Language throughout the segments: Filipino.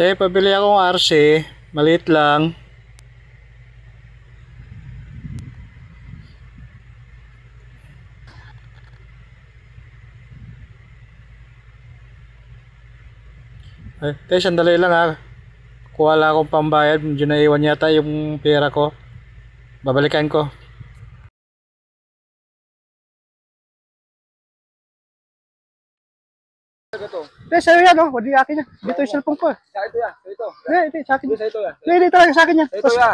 Te, pabili akong RC. Maliit lang. Ay, te, sandali lang ha. Kuha lang akong pambayad. Medyo naiwan yata yung pera ko. Babalikan ko. Hindi, sa'yo yan, oh. Hindi akin yan. Dito yung cellphone ko. Sa ito ya, sa ito. Hindi, sa akin. Sa ito ya. Hindi, talaga sa akin yan. Ito ya.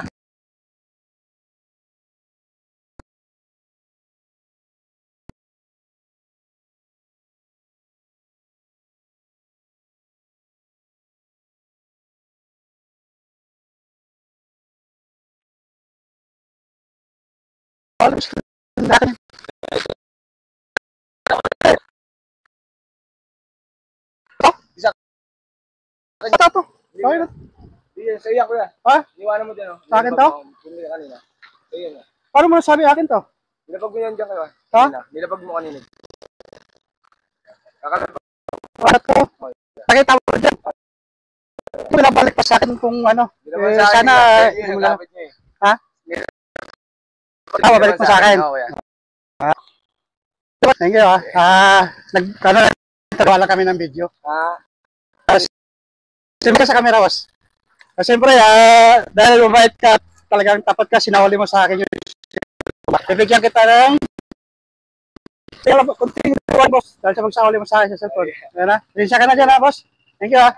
Ito, ito. Okay na. Sa iya kuya. Ha? Iwanan mo dyan oh. Sa akin to? Bumili ka kanina. So yun. Paano mo nasabi akin to? Nilapag mo yan dyan kayo. Ha? Nilapag mo kanina. Kakalapag. Bakit ko? Nakita mo dyan. Pinabalik pa sa akin kung ano. Sana, ha? Balik mo sa akin. Thank you, ha. Nagtagawa kami ng video. Siyempre sa camera, boss. Siyempre, dahil mabait ka, talagang tapat ka, sinawali mo sa akin yung bibigyan kita ng kunting tuwan, boss. Dahil sa magsawali mo sa akin sa cellphone. Yan na. Rinsa ka na dyan, ha, boss. Thank you, ha.